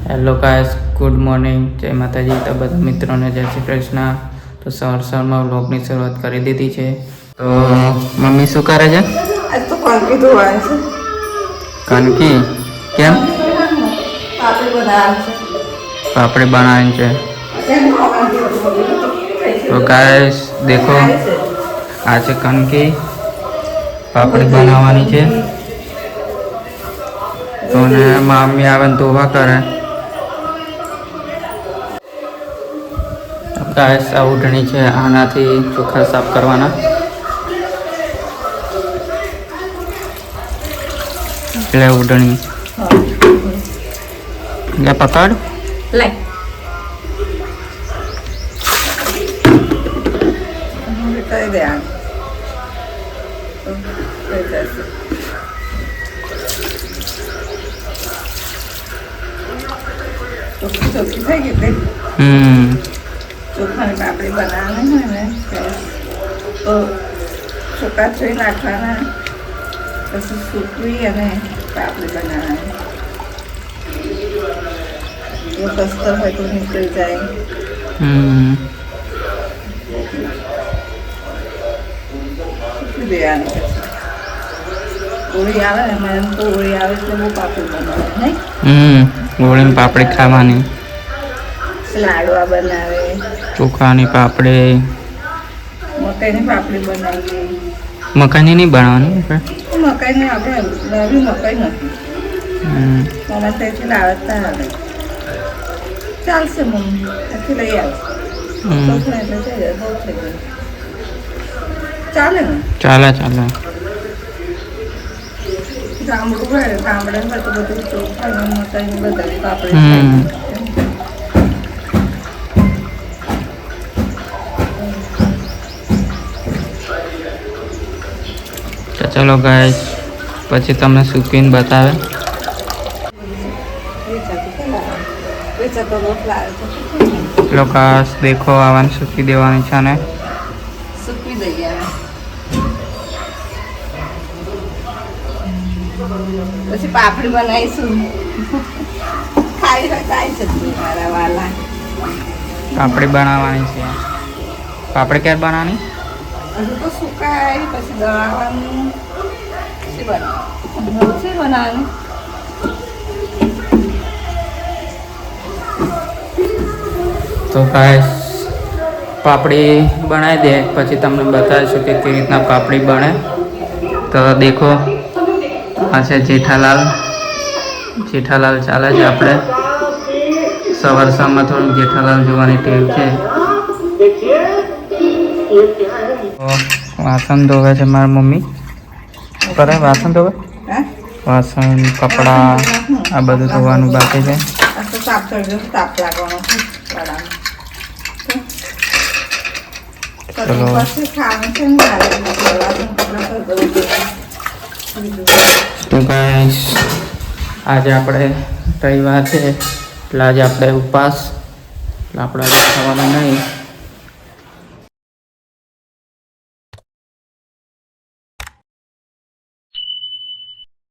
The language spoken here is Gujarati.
હેલો ગાઈસ, ગુડ મોર્નિંગ, જય માતાજી. તો બધા મિત્રોને જય શ્રી કૃષ્ણ. તો સવારમાં વ્લોગની શરૂઆત કરી દીધી છે. તો મમ્મી શું કરે છે? આજ તો કણકી ધોવાની છે. કણકી કેમ? પાપડી બનાવવાની છે. પાપડી બનાવવાની છે. તો ગાઈસ દેખો, આ છે કણકી, પાપડી બનાવવાની છે. તો ને મમ્મી આવે ને ધોવા કરે. ગાઈસ આ ઉઢણી છે, આનાથી ચોખા સાફ કરવાના. એટલે ઉઢણી લે પકડ લે કરી દે આ ચોખ્ખી થઈ ગઈ તે ચોખાની પાપડી બનાવવાની હોય ને તો ચોખા ધોઈ નાખવાના, પછી સૂકવી અને પાપડી બનાવવાની. જો કસ્તર હોય તો નીકળી જાય. સૂકવી દેવાની. હોળી આવે ને મને તો હોળી આવે એટલે બહુ પાપડી બનાવે નહીં. હોળીની પાપડી ખાવાની, લાડવા બનાવે, ચોખાની પાપડી, મકાઈની પાપડી બનાવીએ. મકાઈની નહીં બનાવવાની મકાઈની આપણે નવી મકાઈ નથી, મમ્મી ત્યાંથી લાવતા આવે. ચાલશે મમ્મી ત્યાંથી લઈ આવશે. ચોખા એટલે થઈ જાય, બહુ થઈ જાય. ચાલે ને? ચાલે ચાલે. ગામડું હોય ને ગામડામાં તો બધું ચોખા મકાઈની બધાની પાપડી. ચલો ગાઈસ, પછી તમને સૂકવીને બતાવે. લોકાસ દેખો, આવાને સૂકી દેવાની છે ને સૂકવી દઈએ. પછી પાપડી બનાવીશું. ખાઈ શકાય છે મારા વાલા. પાપડી બનાવવાની છે. પાપડી ક્યારે બનાવવાની? હજુ તો સુકાય, પછી દળાવવાનું. શી બનાવવાનું? તો ગાઈસ પાપડી બનાવી દે, પછી તમને બતાવીશું કે કેવી રીતના પાપડી બને. તો દેખો, આ છે જેઠાલાલ. જેઠાલાલ ચાલે છે. આપણે સવારમાં થોડું જેઠાલાલ જોવાની ટેવ છે. વાસણ ધોવે છે મારી મમ્મી. કરે વાસણ ધોવે, વાસણ કપડા આ બધું ધોવાનું બાકી છે. ચલો તો ગાઈસ, આજે આપણે રવિવાર છે એટલે આજે આપણે ઉપવાસ, એટલે આપણે ખાવાના નહીં.